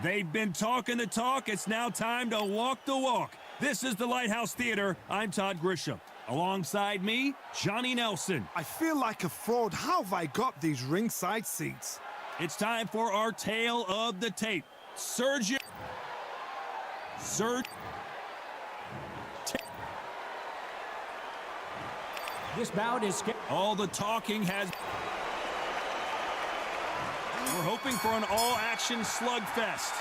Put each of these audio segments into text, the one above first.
They've been talking the talk. It's now time to walk the walk. This is the Lighthouse Theater. I'm Todd Grisham. Alongside me, Johnny Nelson. I feel like a fraud. How have I got these ringside seats? It's time for our tale of the tape. Sergio. This bout is... All the talking has... We're hoping for an all-action slugfest.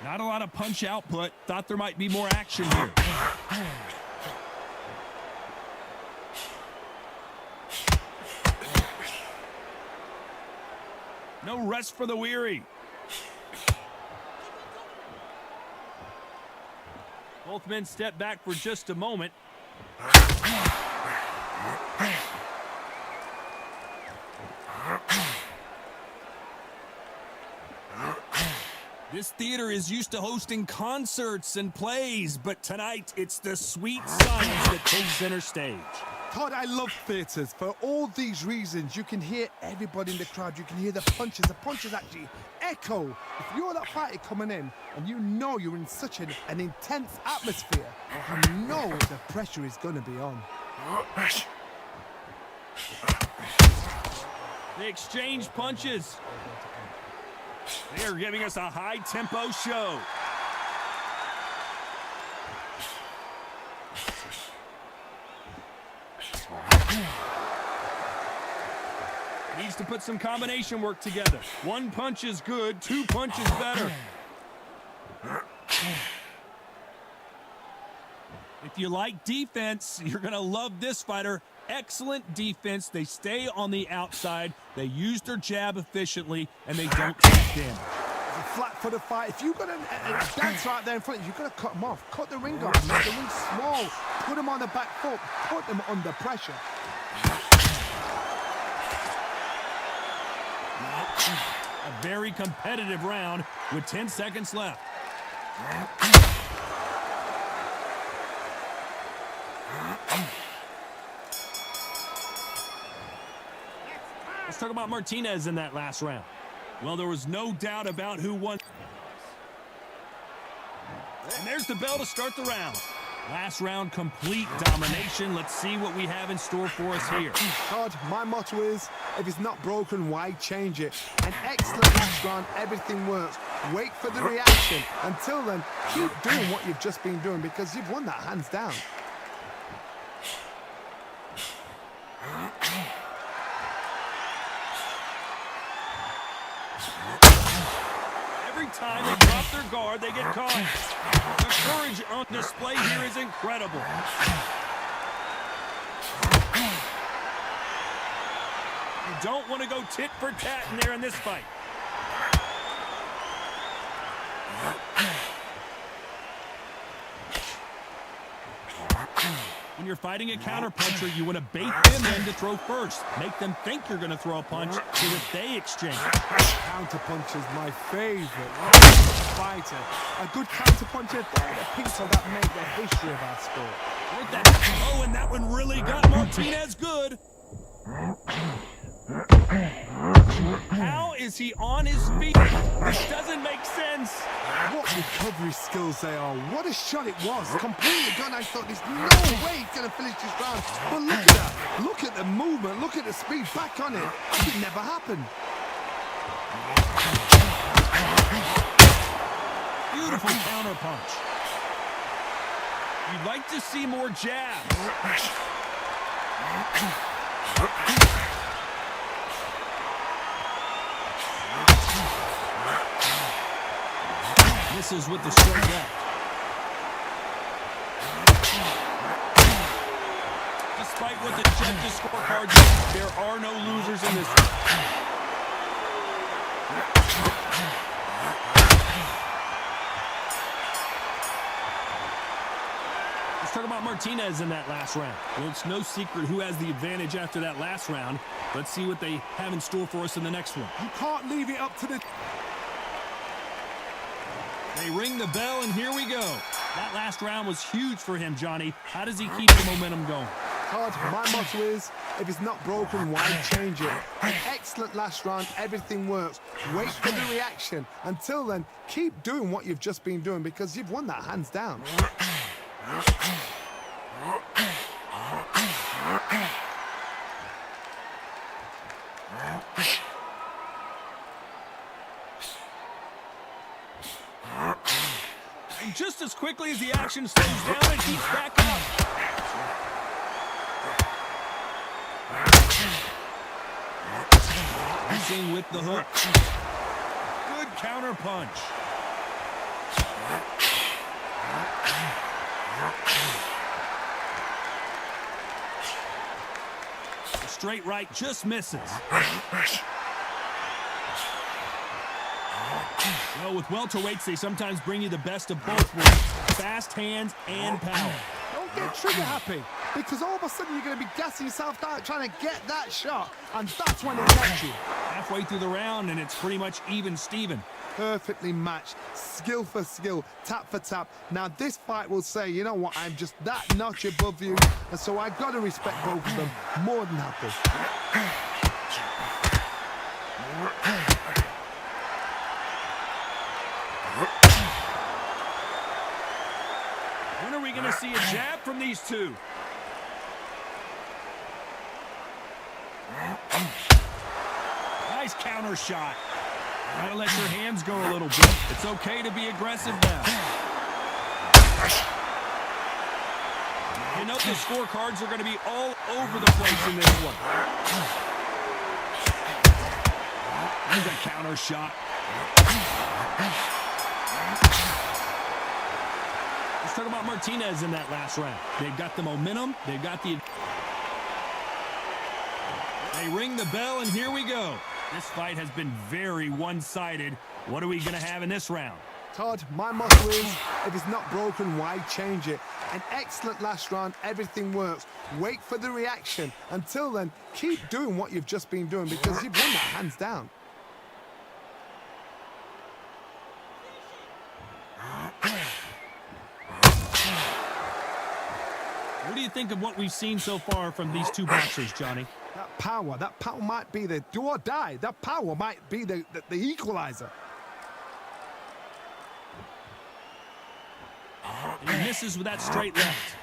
Not a lot of punch output. Thought there might be more action here. No rest for the weary. Both men step back for just a moment. This theater is used to hosting concerts and plays, but tonight it's the sweet science that takes center stage. Todd, I love theatres. For all these reasons, you can hear everybody in the crowd. You can hear the punches. The punches actually echo. If you're that fighter coming in and you know you're in such an intense atmosphere, you know the pressure is going to be on. They exchange punches. They are giving us a high-tempo show. Needs to put some combination work together. One punch is good, two punches better. If you like defense, you're going to love this fighter. Excellent defense. They stay on the outside. They use their jab efficiently, and they don't take damage. It's a flat-footed fight. If you've got a dancer out there in front of you, you've got to cut them off. Cut the ring off. Make the ring small. Put them on the back foot. Put them under pressure. A very competitive round with 10 seconds left. Let's talk about Martinez in that last round. Well, there was no doubt about who won. And there's the bell to start the round. Last round, complete domination. Let's see what we have in store for us here. Todd, my motto is, if it's not broken, why change it? An excellent last round, everything works. Wait for the reaction. Until then, keep doing what you've just been doing because you've won that hands down. Every time they drop their guard, they get caught. The courage on display here is incredible. You don't want to go tit for tat in there in this fight. When you're fighting a counterpuncher, you want to bait them in to throw first. Make them think you're going to throw a punch so that they exchange. Counterpunch is my favorite fighter. A good counterpuncher, they're the people that make the history of our sport. With that, oh, and that one really got Martinez good. How is he on his feet? This doesn't make sense. What recovery skills they are. What a shot it was. Completely gone. I thought there's no way he's going to finish this round. But look at that. Look at the movement. Look at the speed. Back on it. It never happened. Beautiful counter punch. You'd like to see more jabs. Misses with the straight left. Despite what the judges' scorecard says, there are no losers in this. Let's talk about Martinez in that last round. Well, it's no secret who has the advantage after that last round. Let's see what they have in store for us in the next one. You can't leave it up to the... They ring the bell, and here we go. That last round was huge for him, Johnny. How does he keep the momentum going? Todd, my motto is, if it's not broken, why change it? An excellent last round, everything works. Wait for the reaction. Until then, keep doing what you've just been doing because you've won that hands down. And just as quickly as the action slows down, it heats back up. Missing with the hook. Good counter punch. The straight right just misses. Well, with welterweights, they sometimes bring you the best of both worlds. Fast hands and power. Don't get trigger happy, because all of a sudden you're going to be gassing yourself out trying to get that shot, and that's when it gets you. Halfway through the round, and it's pretty much even Steven. Perfectly matched, skill for skill, tap for tap. Now this fight will say, you know what, I'm just that notch above you, and so I've got to respect both of them more than happy. When are we going to see a jab from these two? Nice counter shot. Gotta let your hands go a little bit. It's okay to be aggressive now. You know the scorecards are going to be all over the place in this one. There's a counter shot. Let's talk about Martinez in that last round. They've got the momentum. They've got the... They ring the bell, and here we go. This fight has been very one-sided. What are we going to have in this round? Todd, my motto is, if it's not broken, why change it? An excellent last round, everything works. Wait for the reaction. Until then, keep doing what you've just been doing because you've won that hands down. What do you think of what we've seen so far from these two boxers, Johnny? That power might be the do or die. That power might be the equalizer. He misses with that straight left.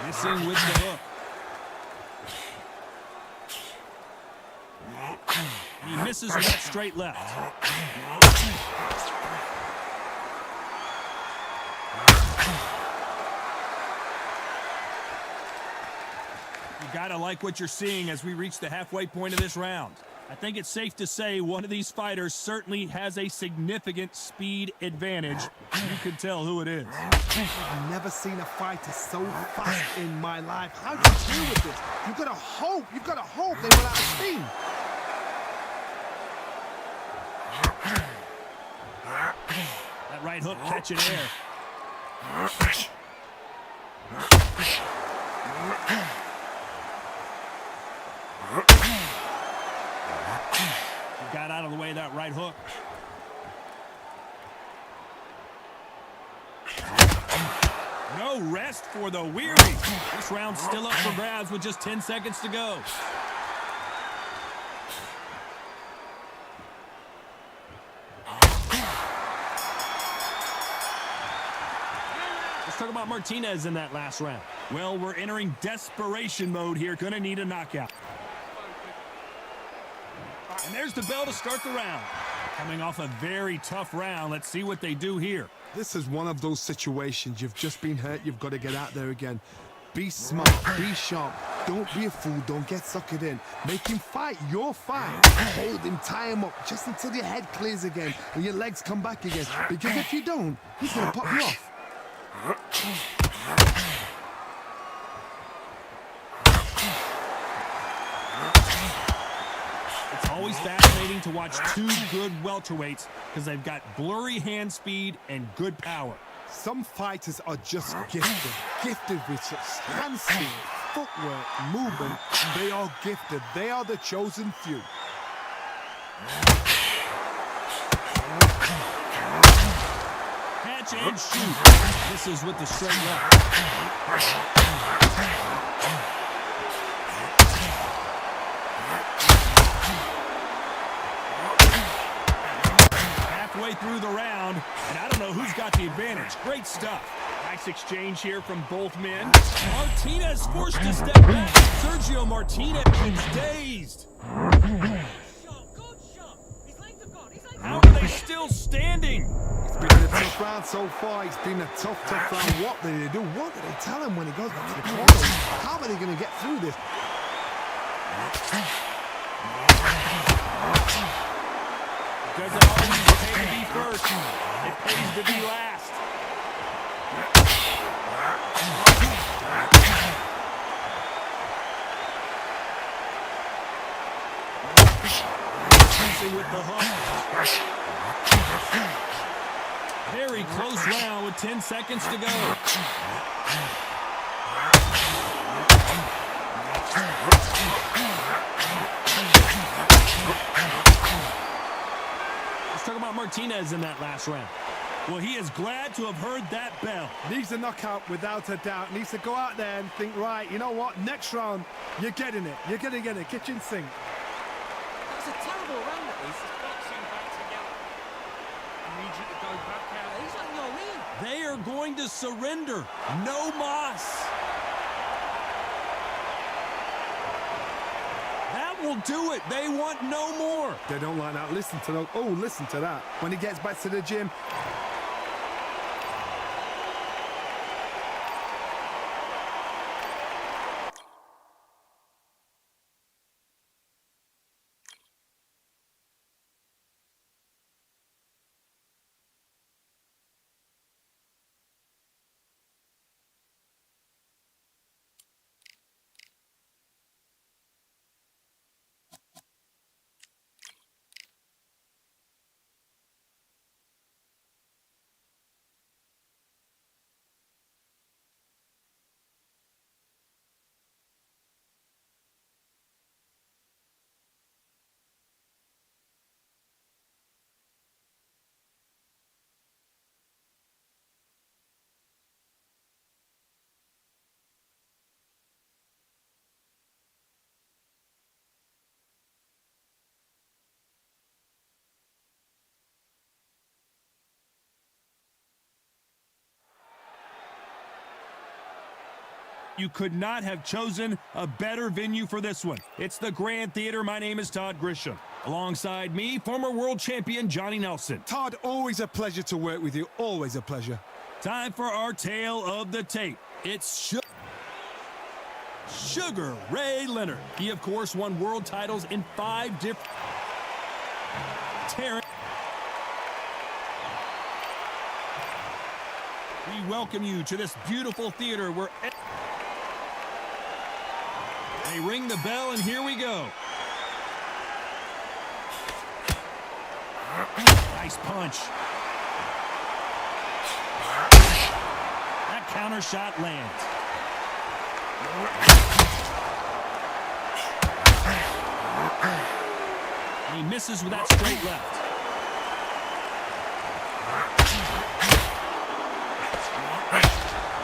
Missing with the hook. He misses with that straight left. You gotta like what you're seeing as we reach the halfway point of this round. I think it's safe to say one of these fighters certainly has a significant speed advantage. You can tell who it is. I've never seen a fighter so fast in my life. How do you deal with this? You've got to hope they run out of steam. That right hook catching air. He got out of the way of that right hook. No rest for the weary. This round's still up for grabs with just 10 seconds to go. Let's talk about Martinez in that last round. Well, we're entering desperation mode here. Gonna need a knockout. And there's the bell to start the round. Coming off a very tough round. Let's see what they do here. This is one of those situations. You've just been hurt. You've got to get out there again. Be smart. Be sharp. Don't be a fool. Don't get suckered in. Make him fight your fight. Hold him. Tie him up just until your head clears again and your legs come back again. Because if you don't, he's going to pop you off. It's always fascinating to watch two good welterweights because they've got blurry hand speed and good power. Some fighters are just gifted with such hand speed, footwork, movement. They are gifted. They are the chosen few. Catch and shoot. This is with the straight left. Halfway through the round, and I don't know who's got the advantage. Great stuff. Nice exchange here from both men. Martinez forced to step back. Sergio Martinez is dazed. How are they still standing? It's been a tough round so far. It's been a tough round. What did they do? What did they tell him when he goes back to the corner? How are they going to get through this? Doesn't always pay to be first. It pays to be last. With the hook. Very close round with 10 seconds to go. Let's talk about Martinez in that last round. Well, he is glad to have heard that bell. Needs a knockout without a doubt. Needs to go out there and think, right, you know what? Next round, you're getting it. You're going to get it. Kitchen sink. It's a terrible round. They are going to surrender. No mas. That will do it. They want no more. They don't like that. Listen to that. Oh, listen to that. When he gets back to the gym. You could not have chosen a better venue for this one. It's the Grand Theater. My name is Todd Grisham. Alongside me, former world champion Johnny Nelson. Todd, always a pleasure to work with you. Always a pleasure. Time for our tale of the tape. It's Sugar Ray Leonard. He, of course, won world titles in 5 different... We welcome you to this beautiful theater where... They ring the bell, and here we go. Nice punch. That counter shot lands. And he misses with that straight left.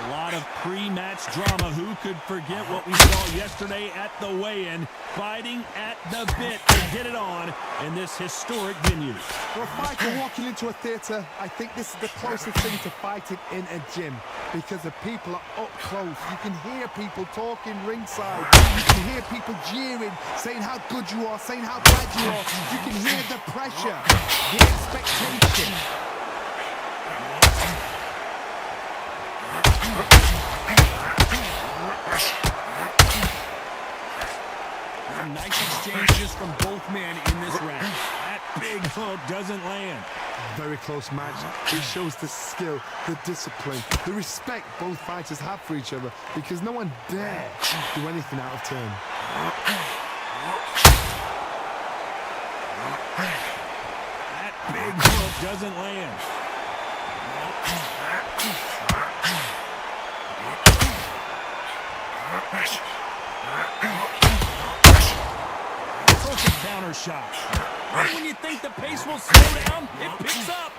A lot of pre-match drama. Who could forget what we saw yesterday at the weigh-in? Fighting at the bit to get it on in this historic venue. For a fighter walking into a theatre, I think this is the closest thing to fighting in a gym because the people are up close. You can hear people talking ringside. You can hear people jeering, saying how good you are, saying how bad you are. You can hear the pressure, the expectation. Some nice exchanges from both men in this round. That big hook doesn't land. Very close match. It shows the skill, the discipline, the respect both fighters have for each other because no one dare do anything out of turn. That big hook doesn't land. Perfect counter shot. And when you think the pace will slow down, it picks up.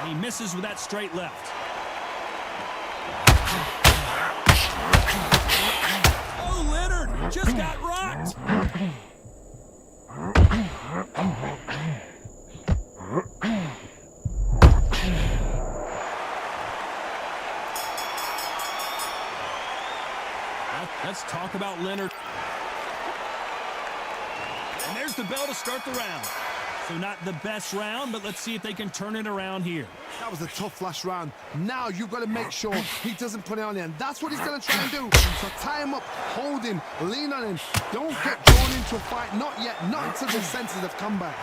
And he misses with that straight left. Oh, Leonard just got rocked. Let's talk about Leonard. And there's the bell to start the round. So not the best round, but let's see if they can turn it around here. That was a tough last round. Now you've got to make sure he doesn't put it on him. That's what he's going to try and do. So tie him up, hold him, lean on him. Don't get drawn into a fight. Not yet. Not until the senses have come back.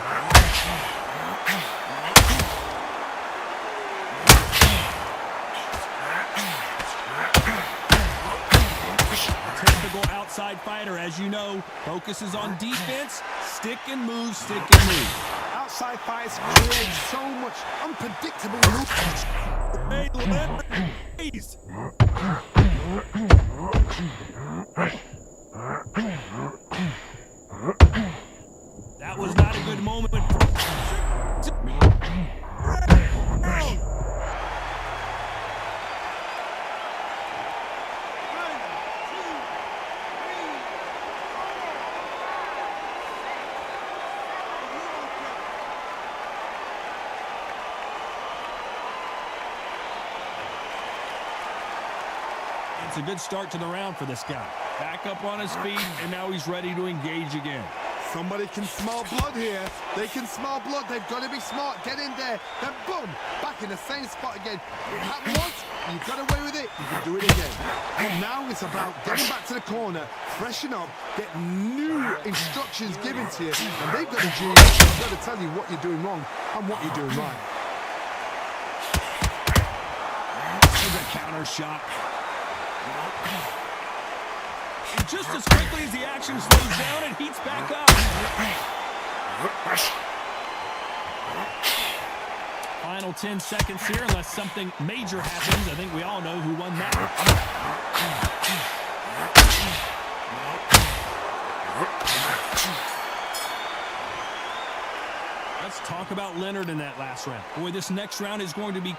Typical outside fighter, as you know, focuses on defense, stick and move, stick and move. Outside fights create so much unpredictable movement. Hey, Leonard, please. That was not a good moment. It's a good start to the round for this guy. Back up on his feet, and now he's ready to engage again. Somebody can smell blood here. They can smell blood. They've got to be smart. Get in there. Then boom, back in the same spot again. It happened once, you got away with it, you can do it again. And now it's about getting back to the corner, freshen up, get new instructions given to you. And they've got to tell you what you're doing wrong and what you're doing right. There's a counter shot. And just as quickly as the action slows down, it heats back up. Final 10 seconds here, unless something major happens. I think we all know who won that. Let's talk about Leonard in that last round. Boy, this next round is going to be...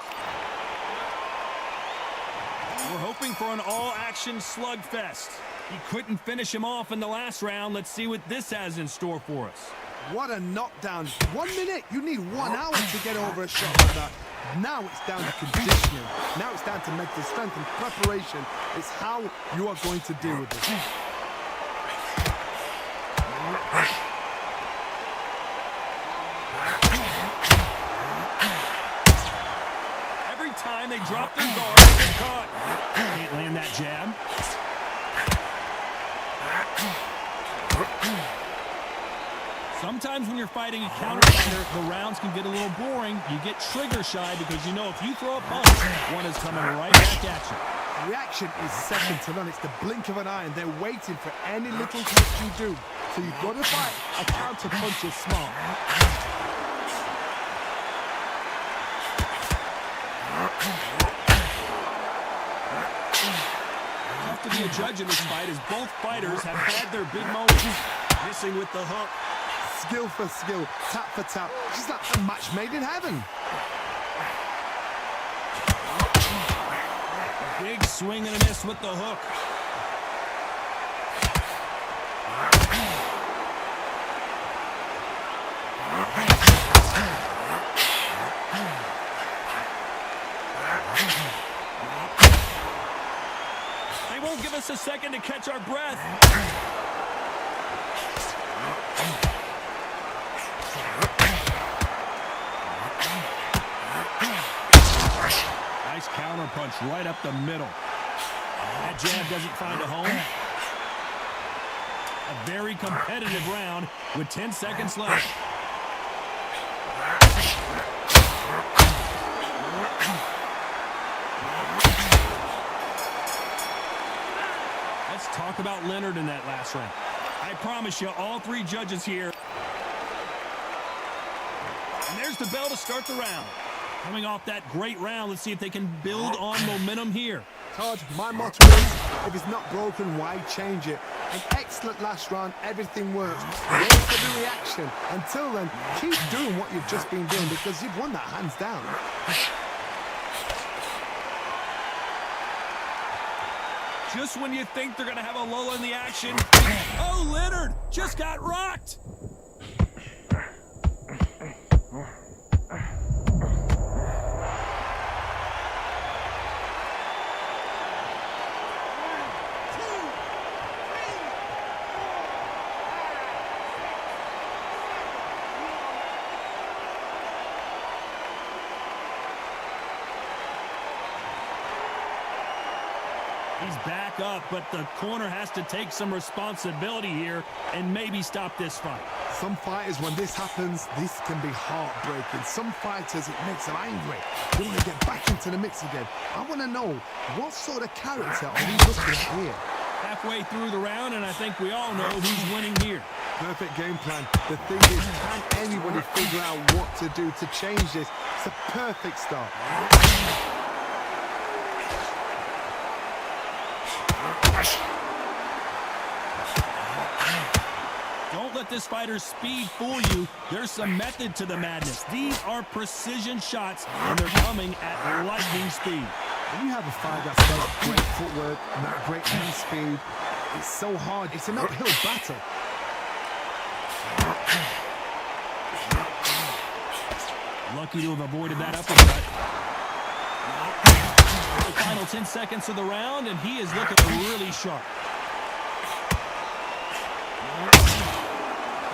We're hoping for an all-action slugfest. He couldn't finish him off in the last round. Let's see what this has in store for us. What a knockdown. 1 minute. You need 1 hour to get over a shot like that. Now it's down to conditioning. Now it's down to mental strength and preparation. It's how you are going to deal with this. Every time they drop their guard, they get caught. Can't land that jab. Sometimes when you're fighting a counter fighter, the rounds can get a little boring. You get trigger shy because you know if you throw a punch, one is coming right back at you. Reaction is second to none. It's the blink of an eye, and they're waiting for any little touch you do. So you've got to fight a counter puncher smart. Tough to be a judge in this fight as both fighters have had their big moments. Missing with the hook. Skill for skill, tap for tap. Just like a match made in heaven. Big swing and a miss with the hook. They won't give us a second to catch our breath. Nice counter punch right up the middle. That jab doesn't find a home. A very competitive round with 10 seconds left. Let's talk about Leonard in that last round. I promise you, all three judges here. And there's the bell to start the round. Coming off that great round, let's see if they can build on momentum here. card, my motto is, if it's not broken, why change it? An excellent last round, everything works. Wait for the reaction. Until then, keep doing what you've just been doing because you've won that hands down. Just when you think they're going to have a lull in the action. Oh, Leonard just got rocked. He's back up, but the corner has to take some responsibility here and maybe stop this fight. Some fighters, when this happens, this can be heartbreaking. Some fighters, it makes them angry. They want to get back into the mix again. I want to know, what sort of character are we looking at here? Halfway through the round, and I think we all know who's winning here. Perfect game plan. The thing is, can anybody figure out what to do to change this? It's a perfect start. Don't let this fighter's speed fool you. There's some method to the madness. These are precision shots, and they're coming at lightning speed. When you have a fight that's got great footwork and that great hand speed, it's so hard. It's an uphill battle. Lucky to have avoided that uppercut. The final 10 seconds of the round, and he is looking really sharp.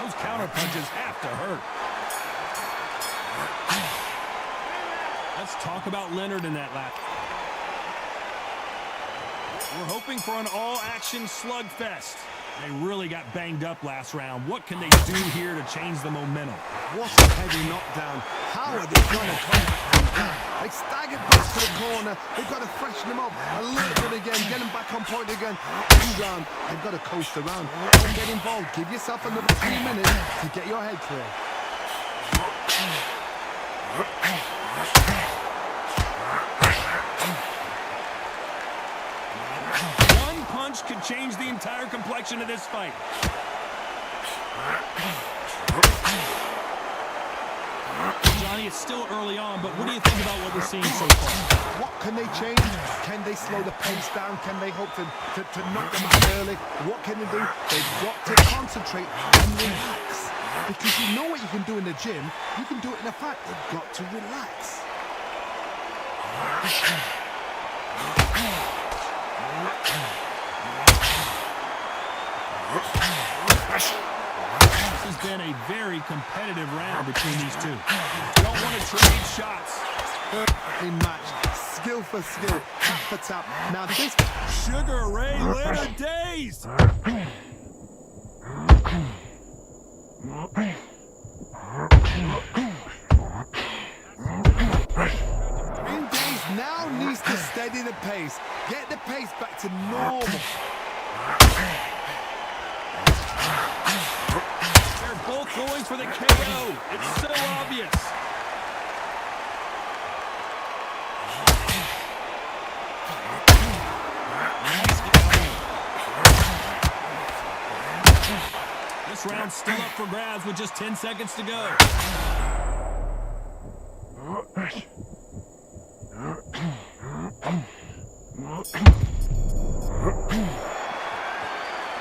Those counter punches have to hurt. Let's talk about Leonard in that lap. We're hoping for an all-action slugfest. They really got banged up last round. What can they do here to change the momentum? What a heavy knockdown. How are they going to come back from that? They staggered back to the corner. They've got to freshen them up a little bit again, get them back on point again. This round, they've got to coast around. Don't get involved. Give yourself another 3 minutes to get your head clear. One punch could change the entire complexion of this fight. Johnny, it's still early on, but what do you think about what we're seeing so far? What can they change? Can they slow the pace down? Can they hope to knock them out early? What can they do? They've got to concentrate and relax. Because you know what you can do in the gym, you can do it in a fight. They've got to relax. This has been a very competitive round between these two. Don't want to trade shots. Perfectly matched. Skill for skill. Tap for tap. Now this... Sugar Ray Leonard dazed. Now needs to steady the pace. Get the pace back to normal. They're both going for the KO. It's so obvious. This round's still up for grabs with just 10 seconds to go.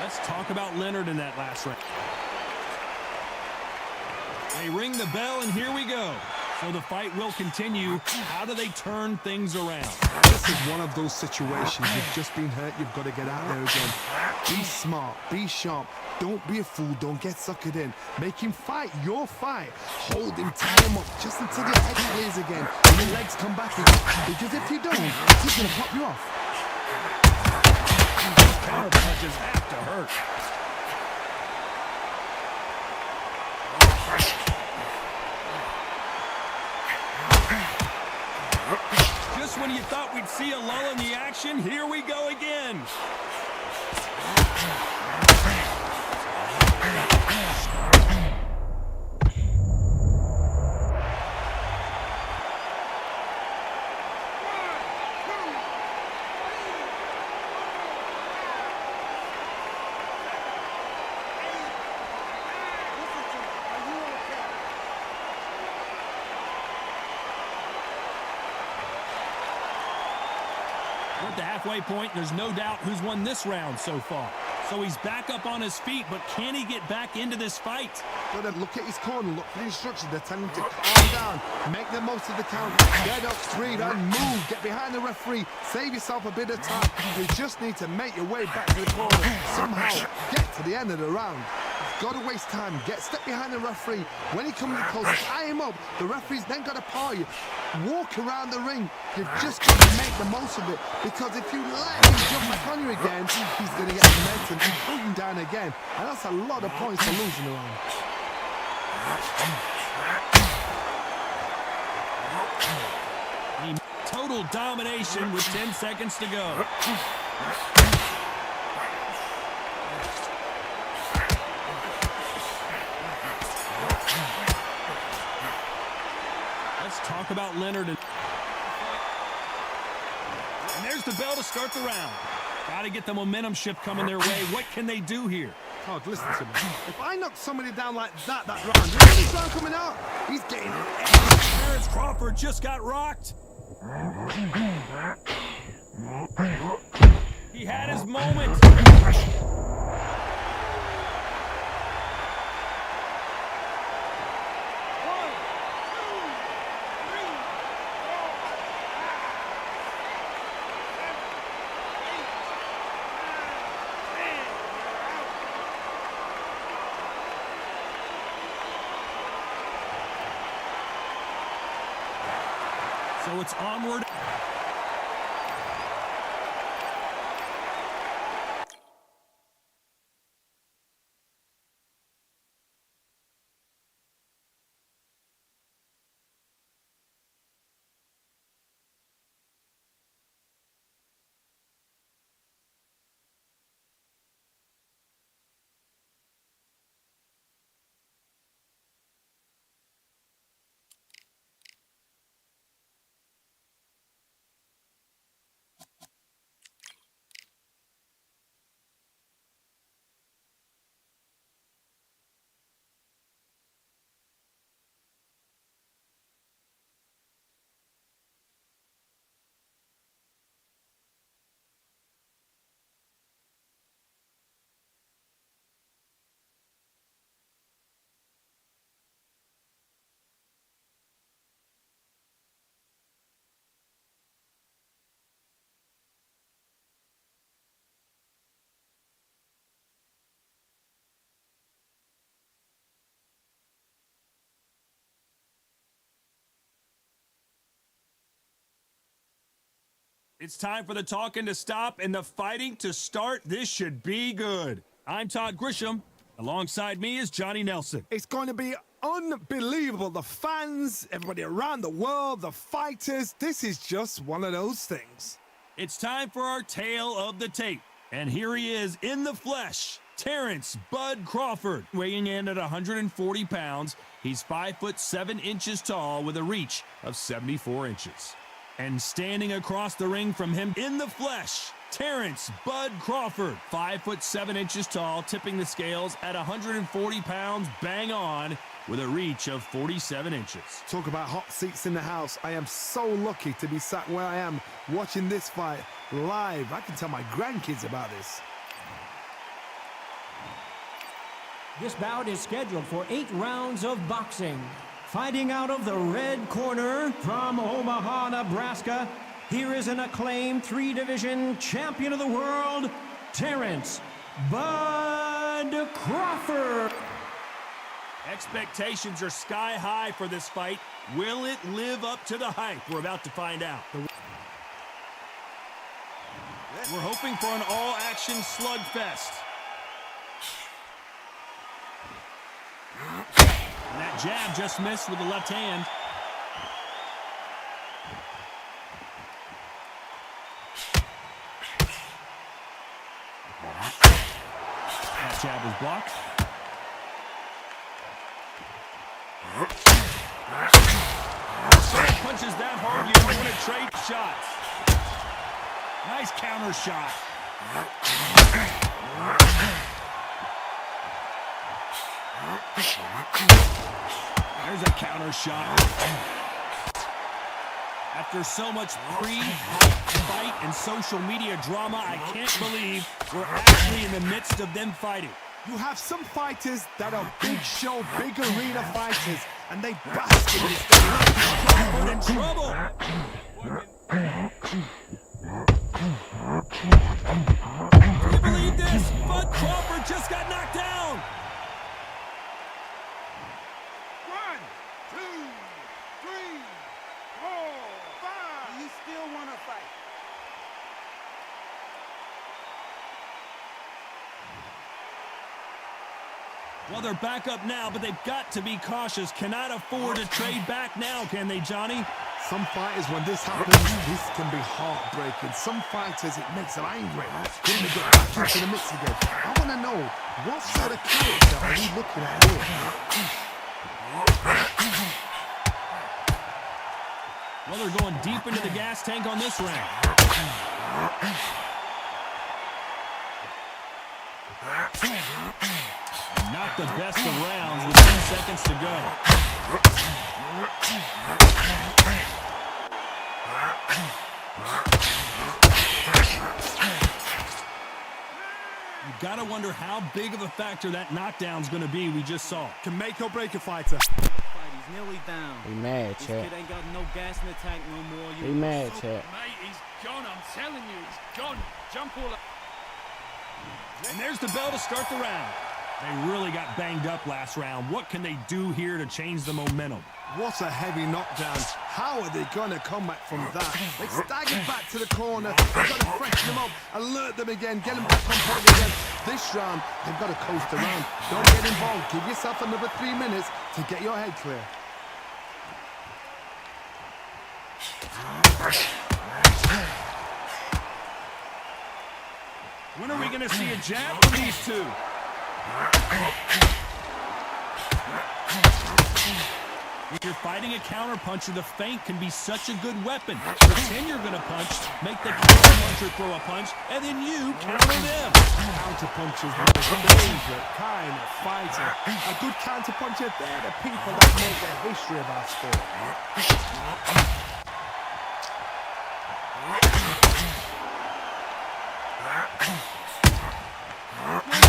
Let's talk about Leonard in that last round. They ring the bell, and here we go. So the fight will continue. How do they turn things around? This is one of those situations. You've just been hurt. You've got to get out there again. Be smart. Be sharp. Don't be a fool. Don't get suckered in. Make him fight your fight. Hold him, tie him up just until your head clears again and your legs come back again. Because if you don't, he's going to pop you off. Counter punches have to hurt. Just when you thought we'd see a lull in the action, here we go again. the halfway point. There's no doubt who's won this round so far. So he's back up on his feet, but can he get back into this fight? Gotta look at his corner, look for the instructions. They're telling him to calm down, make the most of the count, get up, breathe, and move. Get behind the referee, save yourself a bit of time. You just need to make your way back to the corner. Somehow get to the end of the round. Got to waste time, step behind the referee. When he comes close, tie him up. The referee's then got to paw you. Walk around the ring. You've just got to make the most of it, because if you let him jump back on you again, he's going to get momentum and pull you down again. And that's a lot of points to lose in the round. Total domination with 10 seconds to go. Let's talk about Leonard. And there's the bell to start the round. Got to get the momentum shift coming their way. What can they do here? Oh, listen to me. If I knock somebody down like that round, look at this round coming out. He's getting it. Terrence Crawford just got rocked. He had his moment. So it's onward. It's time for the talking to stop and the fighting to start. This should be good. I'm Todd Grisham. Alongside me is Johnny Nelson. It's going to be unbelievable. The fans, everybody around the world, the fighters. This is just one of those things. It's time for our tale of the tape. And here he is in the flesh. Terrence Bud Crawford, weighing in at 140 pounds. He's 5'7" tall with a reach of 74 inches. And standing across the ring from him in the flesh, Terrence Bud Crawford, 5'7" tall, tipping the scales at 140 pounds, bang on, with a reach of 47 inches. Talk about hot seats in the house. I am so lucky to be sat where I am watching this fight live. I can tell my grandkids about this. This bout is scheduled for 8 rounds of boxing. Fighting out of the red corner from Omaha, Nebraska, here is an acclaimed 3-division champion of the world, Terrence Bud Crawford. Expectations are sky high for this fight. Will it live up to the hype? We're about to find out. We're hoping for an all-action slugfest. And that jab just missed with the left hand. That jab was blocked. Someone punches that hard, you don't want to trade shots. Nice counter shot. There's a counter shot. After so much pre-fight and social media drama, I can't believe we're actually in the midst of them fighting. You have some fighters that are big show, big arena fighters, and they bask in this. Crawford in trouble. Can you believe this? Bud Crawford just got knocked down. 1, 2, 3, 4, 5. You still want to fight? Well, they're back up now, but they've got to be cautious. Cannot afford to trade back now, can they, Johnny? Some fighters, when this happens, this can be heartbreaking. Some fighters, it makes them angry. Then they get back into the mix again. I want to know, what sort of character are we looking at here? Well, they're going deep into the gas tank on this round. Not the best of rounds with 10 seconds to go. You gotta wonder how big of a factor that knockdown's gonna be we just saw. Can make or break a fighter. He's nearly down. He mad, This chat. kid ain't got no gas in the tank no more. He mad, chat. Mate, he's gone, I'm telling you, he's gone. Jump all up. And there's the bell to start the round. They really got banged up last round. What can they do here to change the momentum? What a heavy knockdown. How are they going to come back from that? They staggered back to the corner. They've got to freshen them up, alert them again, get them back on point again. This round, they've got to coast around. Don't get involved. Give yourself another 3 minutes to get your head clear. When are we going to see a jab from these two? If you're fighting a counterpuncher, the feint can be such a good weapon. Pretend you're going to punch, make the counterpuncher throw a punch, and then you counter them. Counterpunchers are the favorite kind of fighter. A good counterpuncher, they're the people that make the history of our sport.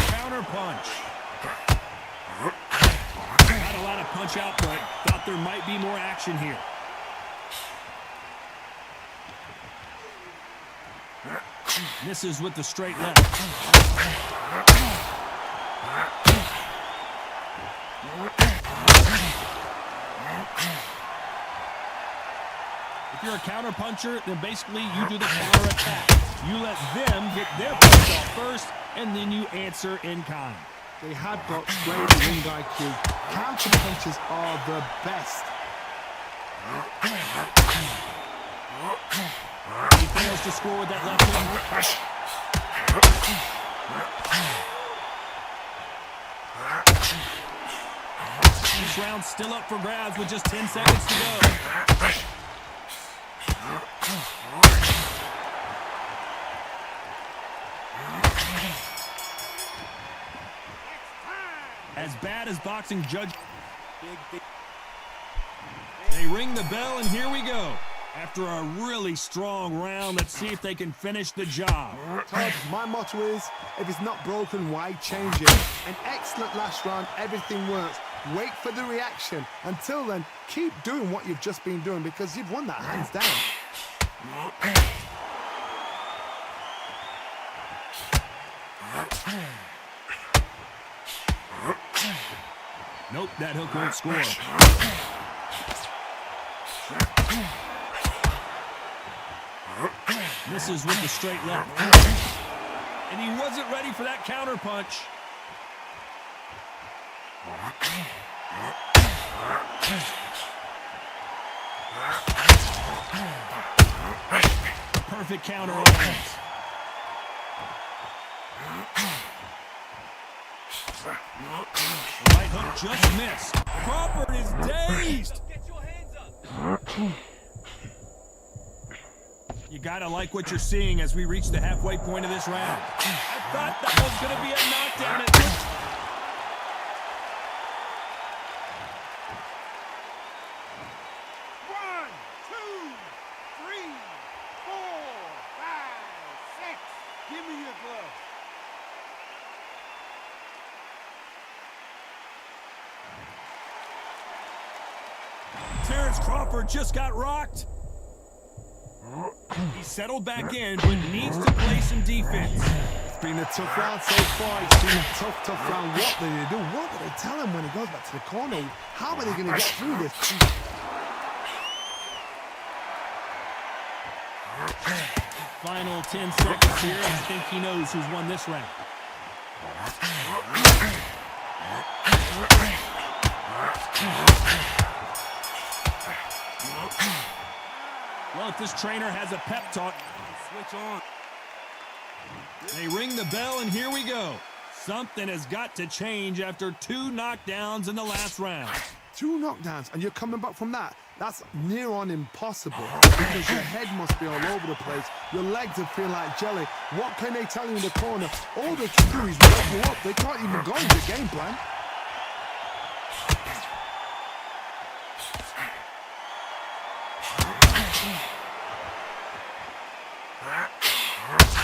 Counter punch. Not a lot of punch output. Thought there might be more action here. Misses with the straight left. If you're a counter puncher, then basically you do the counter attack. You let them get their punch off first, and then you answer in kind. They had got great ring IQ. Counterpunchers are the best. He fails to score with that left hand. This round's still up for grabs with just 10 seconds to go. As bad as boxing judge. They ring the bell, and here we go. After a really strong round, let's see if they can finish the job. Todd, my motto is, if it's not broken, why change it? An excellent last round, everything works. Wait for the reaction. Until then, keep doing what you've just been doing because you've won that hands down. Nope, that hook won't score. Misses with the straight left. And he wasn't ready for that counter punch. Perfect counter offense. Right hook just missed. Crawford is dazed. Get your hands up. You gotta like what you're seeing as we reach the halfway point of this round. I thought that was gonna be a knockdown at this. Clarence Crawford just got rocked. He settled back in, but needs to play some defense. It's been a tough round so far. It's been a tough round. What do they do? What do they tell him when he goes back to the corner? How are they going to get through this? Final 10 seconds here, and I think he knows who's won this round. Well, if this trainer has a pep talk, switch on. They ring the bell, and here we go. Something has got to change after 2 knockdowns in the last round. 2 knockdowns, and you're coming back from that. That's near on impossible because your head must be all over the place. Your legs would feel like jelly. What can they tell you in the corner? All they can do is wake you up. They can't even go into the game plan.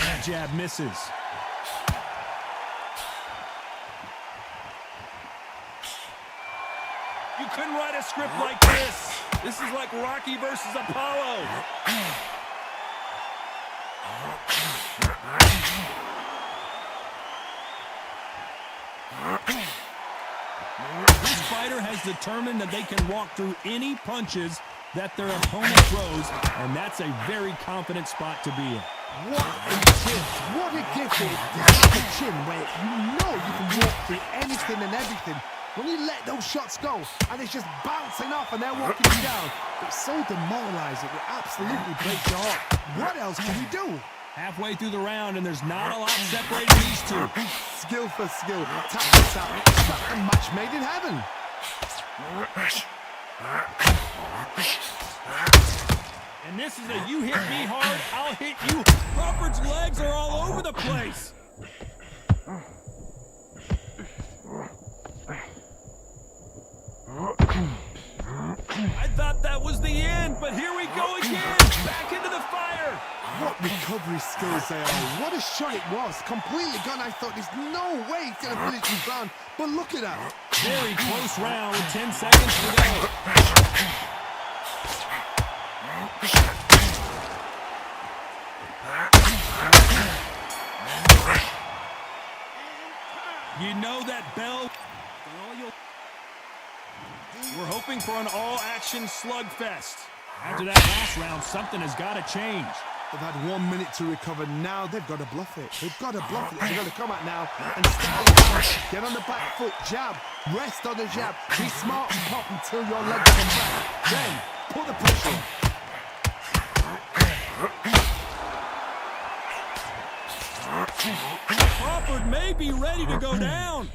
That jab misses. You couldn't write a script like this. This is like Rocky versus Apollo. This fighter has determined that they can walk through any punches that their opponent throws, and that's a very confident spot to be in. What a gift. What a gift it is to have a chin where you know you can walk through anything and everything. When you let those shots go and it's just bouncing off and they're walking you down, it's so demoralizing. It absolutely breaks your heart. What else can you do? Halfway through the round, and there's not a lot separating these two. Skill for skill. Tactics out. It's like a match made in heaven. And this is a you hit me hard, I'll hit you. Crawford's legs are all over the place. I thought that was the end, but here we go again. Back into the fire. What recovery skills they are. What a shot it was. Completely gone. I thought there's no way he's going to finish this round. But look at that. Very close round with 10 seconds to go. You know that bell. We're hoping for an all-action slugfest. After that last round, something has got to change. They've had 1 minute to recover. Now they've got to bluff it. They've got to bluff it. They've got to come out now and start it out. Get on the back foot, jab, rest on the jab. Be smart and pop until your legs come back. Then put the pressure on. Crawford may be ready to go down.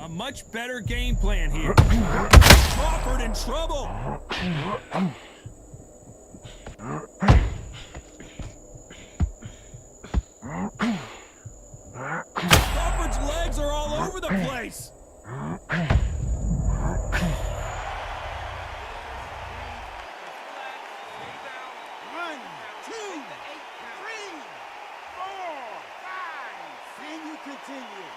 A much better game plan here. Crawford in trouble. Crawford's legs are all over the place. 1, 2, 3, 4, 5. And you continue.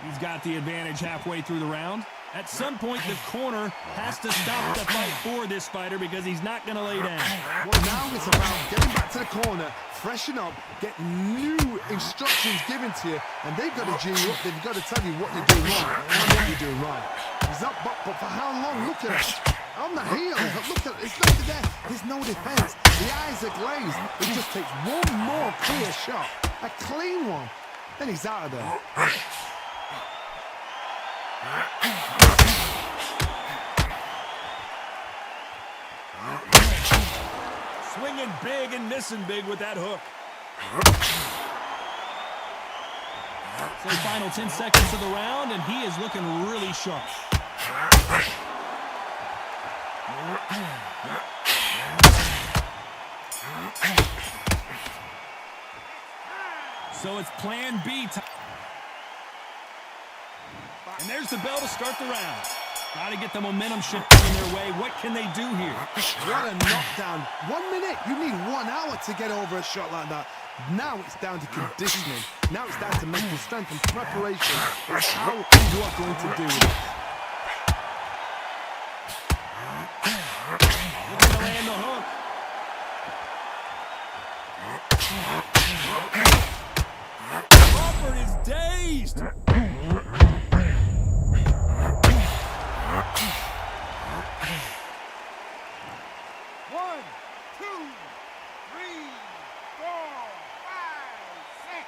He's got the advantage halfway through the round. At some point, the corner has to stop the fight for this fighter because he's not going to lay down. Well, now it's about getting back to the corner, freshen up, get new instructions given to you, and they've got to G you up. They've got to tell you what you're doing wrong and what you're doing right. He's up, but for how long? Look at it. On the heel. Look at it. It's not there. There's no defense. The eyes are glazed. It just takes one more clear shot, a clean one. Then he's out of there. Swinging big and missing big with that hook. So final 10 seconds of the round, and he is looking really sharp. So it's plan B time. And there's the bell to start the round. Got to get the momentum shift coming their way. What can they do here? What a knockdown. 1 minute. You need 1 hour to get over a shot like that. Now it's down to conditioning. Now it's down to mental strength and preparation. It's how you are going to do it. Looking to land the hook. Crawford is dazed. One, two, three, four, five, six,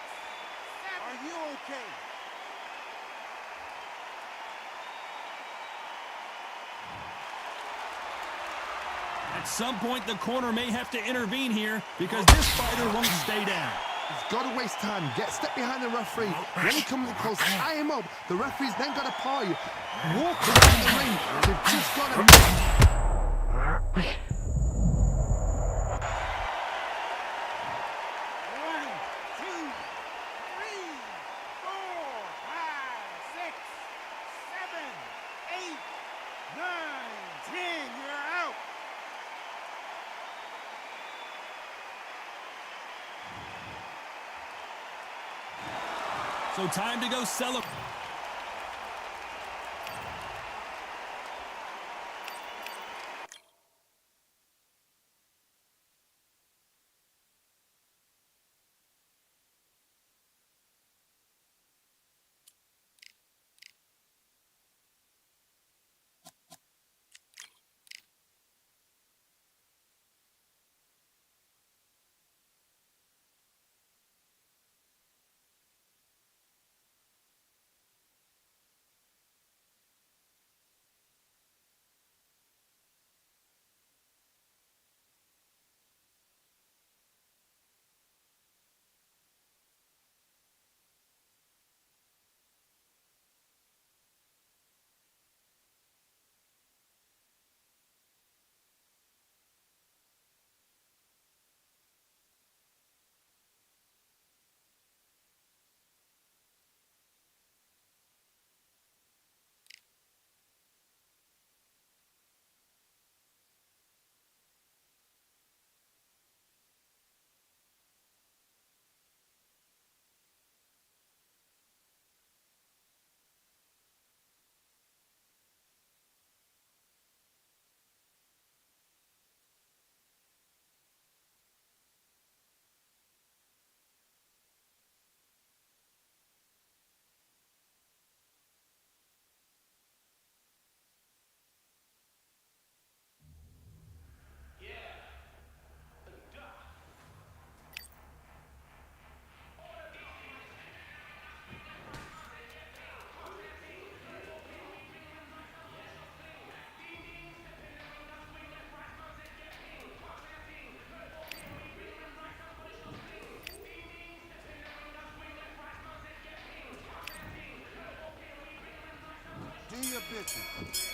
seven. Are you okay? At some point, the corner may have to intervene here because this fighter won't stay down. He's got to waste time. Get step behind the referee. When he comes in close, tie him up. The referee's then got to paw you. Walk around the ring. You've just got to... One, two, three, four, five, six, seven, eight, nine, 10. You're out. So time to go celebrate. Do your business.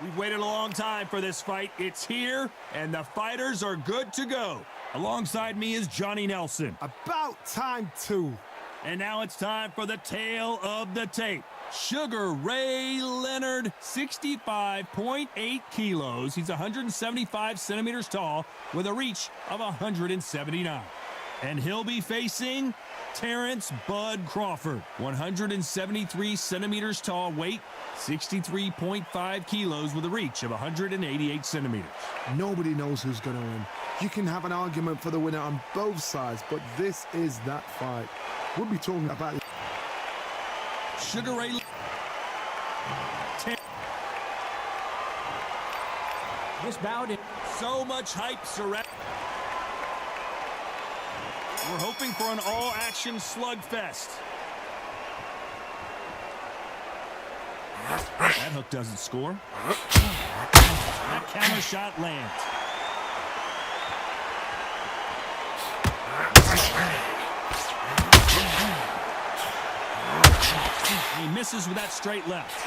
We've waited a long time for this fight. It's here, and the fighters are good to go. Alongside me is Johnny Nelson. About time too. And now it's time for the tale of the tape. Sugar Ray Leonard, 65.8 kilos. He's 175 centimeters tall with a reach of 179. And he'll be facing Terrence Bud Crawford, 173 centimeters tall, weight 63.5 kilos with a reach of 188 centimeters. Nobody knows who's going to win. You can have an argument for the winner on both sides, but this is that fight. We'll be talking about it. Sugar Ray. This bout is So much hype surrounding. We're hoping for an all-action slugfest. That hook doesn't score. That counter shot lands. He misses with that straight left.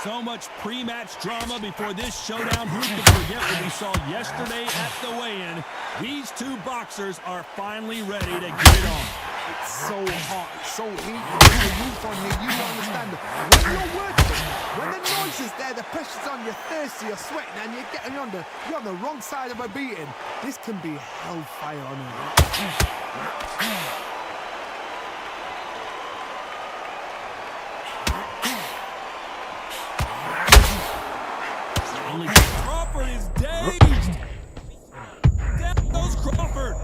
So much pre-match drama before this showdown. Who could forget what we saw yesterday at the weigh-in? These two boxers are finally ready to get it on. It's so hot, it's so heated. There's a roof on here, you don't understand. When you're working, when the noise is there, the pressure's on, you're thirsty, you're sweating, and you're on the wrong side of a beating. This can be hellfire on it. Crawford is dazed. Down goes Crawford.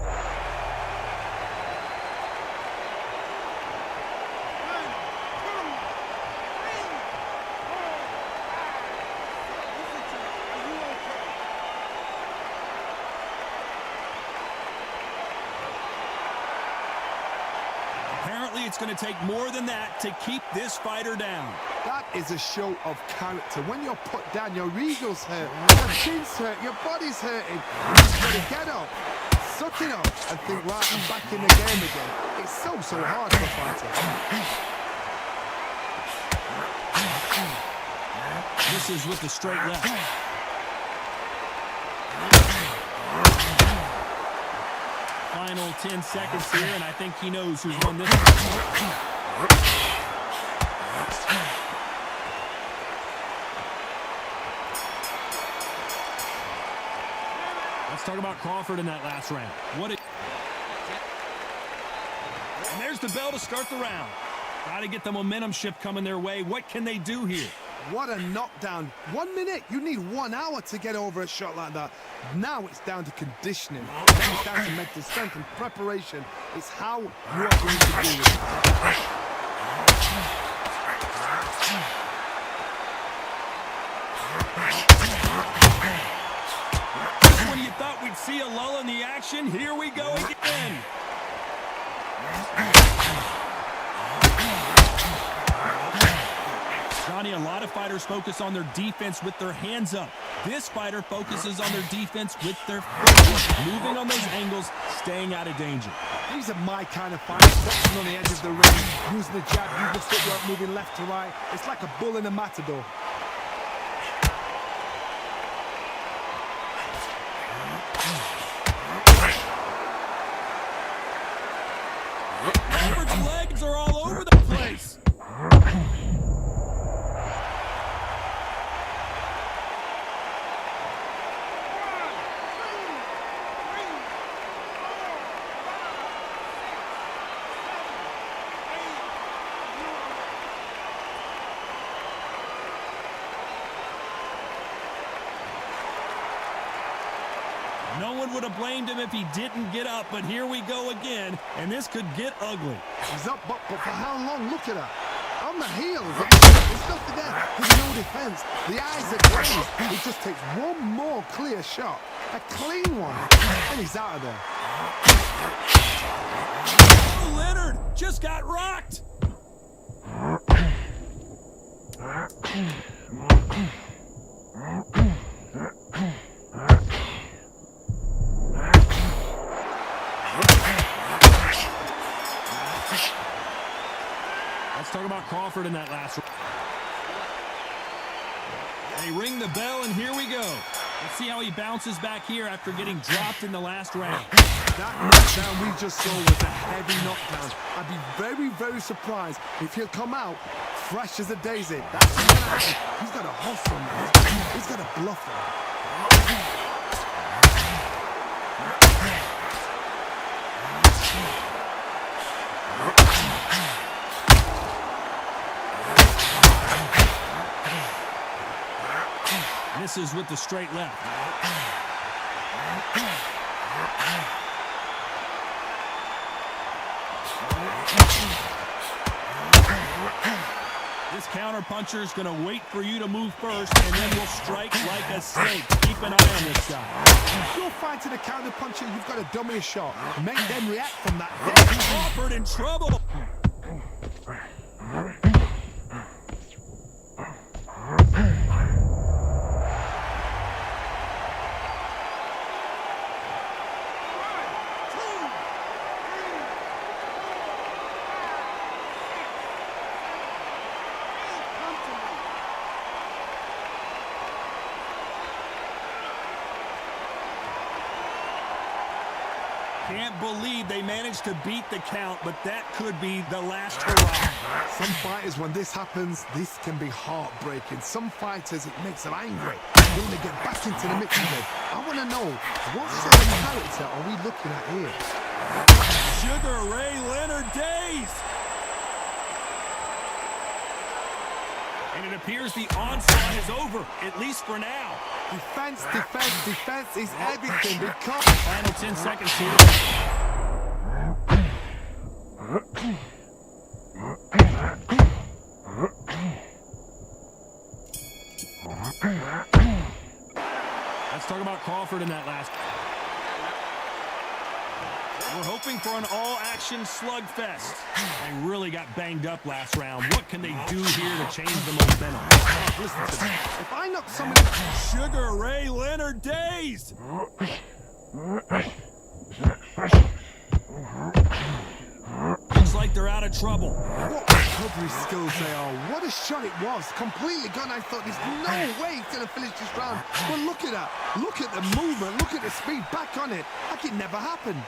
Apparently, it's going to take more than that to keep this fighter down. That is a show of character. When you're put down, your ego's hurt, your chin's hurt, your body's hurting. You just gotta get up, suck it up, and think, right, I'm back in the game again. It's so hard for a fighter. This is with the straight left. Final 10 seconds here, and I think he knows who's won this one. Let's talk about Crawford in that last round. And there's the bell to start the round. Got to get the momentum shift coming their way. What can they do here? What a knockdown. 1 minute, you need 1 hour to get over a shot like that. Now it's down to conditioning. Now it's down to mental strength and preparation. It's how you are going to do it. When you thought we'd see a lull in the action, here we go again. Johnny, a lot of fighters focus on their defense with their hands up. This fighter focuses on their defense with their feet, moving on those angles, staying out of danger. These are my kind of fighters, boxing on the edge of the ring, using the jab, using the footwork, moving left to right. It's like a bull in a matador. Robert's legs are all over the place. No one would have blamed him if he didn't get up, but here we go again, and this could get ugly. He's up, but for how long? Look at that. On the heels. There's nothing there. There's no defense. The eyes are glazed. It just takes one more clear shot. A clean one. And he's out of there. Oh, Leonard just got rocked. talk about Crawford in that last round. They ring the bell, and here we go. Let's see how he bounces back here after getting dropped in the last round. That knockdown we just saw was a heavy knockdown. I'd be very, very surprised if he'll come out fresh as a daisy. That's what's gonna happen. He's got a hustle, man. He's got a bluffer. Misses with the straight left. This counter-puncher is going to wait for you to move first, and then will strike like a snake. Keep an eye on this guy. If you're fighting a counter-puncher, you've got to dummy a shot. Make them react from that. Crawford in trouble. Can't believe they managed to beat the count, but that could be the last hurrah. Some fighters, when this happens, this can be heartbreaking. Some fighters, it makes them angry. They want to get back into the mix again. I want to know, what sort of character are we looking at here? Sugar Ray Leonard days. And it appears the onslaught is over, at least for now. Defense, defense, defense is everything because... Final 10 seconds here. Let's talk about Crawford in that last. We're hoping for an all-action slugfest. They really got banged up last round. What can they do here to change the momentum? Listen to me. If I knock somebody... Sugar Ray Leonard days! Looks like they're out of trouble. What recovery skills they are. What a shot it was. Completely gone. I thought there's no way he's going to finish this round. But look at that. Look at the movement. Look at the speed. Back on it. Like it never happened.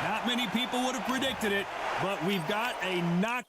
Not many people would have predicted it, but we've got a knock.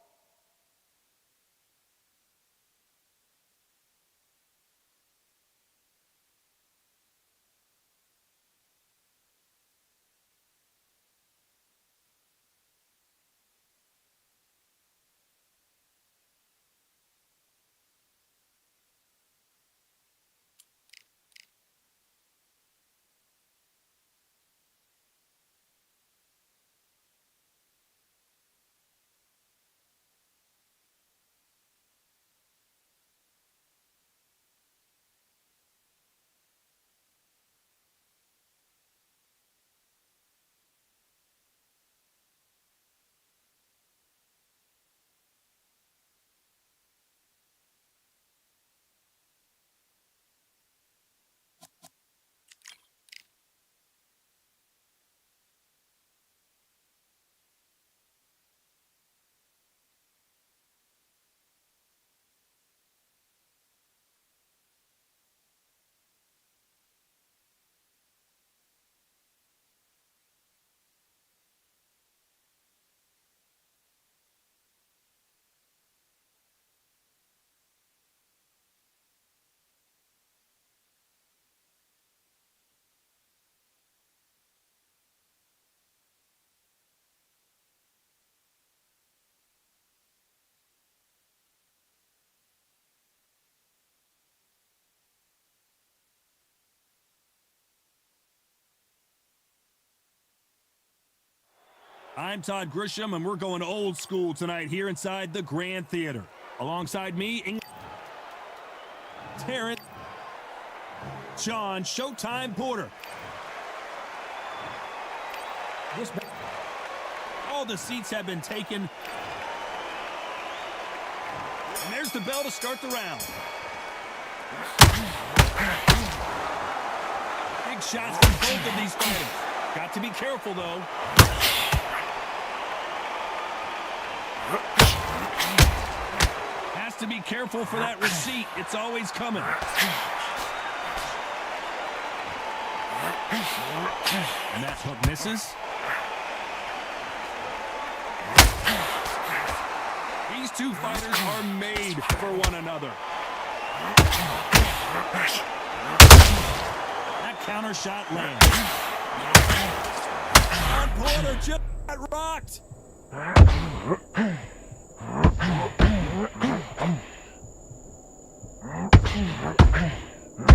I'm Todd Grisham, and we're going old school tonight here inside the Grand Theater. Alongside me, Terrence. Sean Showtime Porter. All the seats have been taken. And there's the bell to start the round. Big shots from both of these fighters. Got to be careful, though. Has to be careful for that receipt. It's always coming. And that hook misses. These two fighters are made for one another. That counter shot lands. And Porter just got rocked.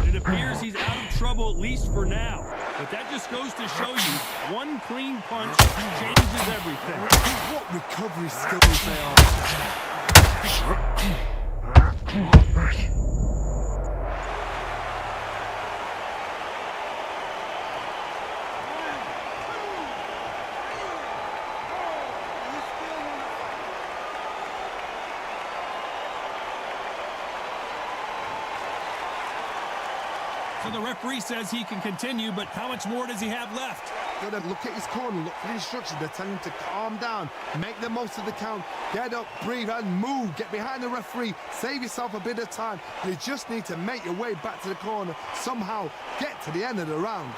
It appears he's out of trouble, at least for now. But that just goes to show you, one clean punch changes everything. What recovery skills they are. So the referee says he can continue, but how much more does he have left? Gotta look at his corner, look for the instructions. They're telling him to calm down, make the most of the count, get up, breathe, and move. Get behind the referee, save yourself a bit of time. You just need to make your way back to the corner, somehow get to the end of the round.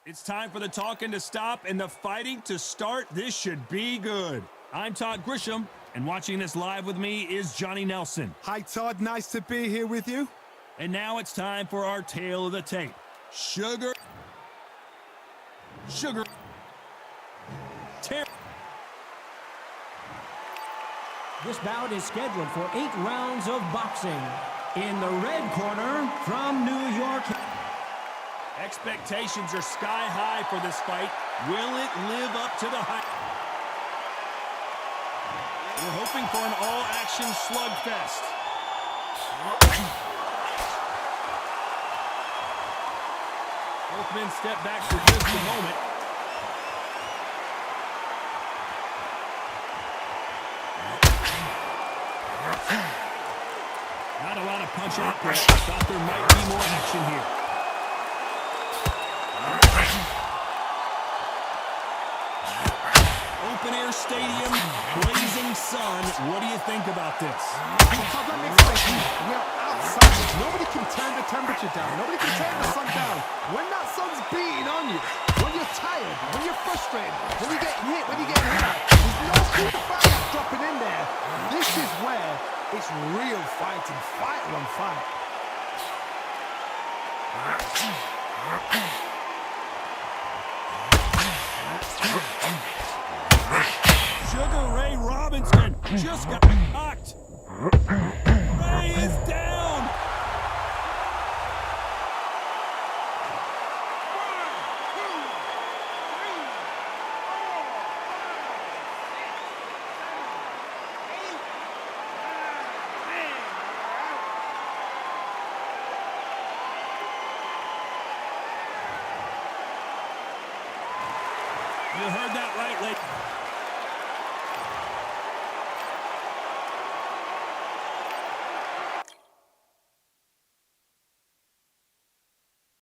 It's time for the talking to stop and the fighting to start. This should be good. I'm Todd Grisham, and watching this live with me is Johnny Nelson. Hi, Todd. Nice to be here with you. And now it's time for our tale of the tape. Sugar. This bout is scheduled for 8 rounds of boxing. In the red corner, from New York. Expectations are sky high for this fight. Will it live up to the hype? We're hoping for an all-action slugfest. Both men step back for just a moment. Not a lot of punch output. Thought there might be more action here. Open air stadium, blazing sun. What do you think about this? Todd, let me explain to you. We're outside. Nobody can turn the temperature down. Nobody can turn the sun down. When that sun's beating on you, when you're tired, when you're frustrated, when you get hit, there's no super fire dropping in there. This is where it's real fighting, fight on fight. Sugar Ray Robinson just got knocked. Ray is down. You heard that right, ladies.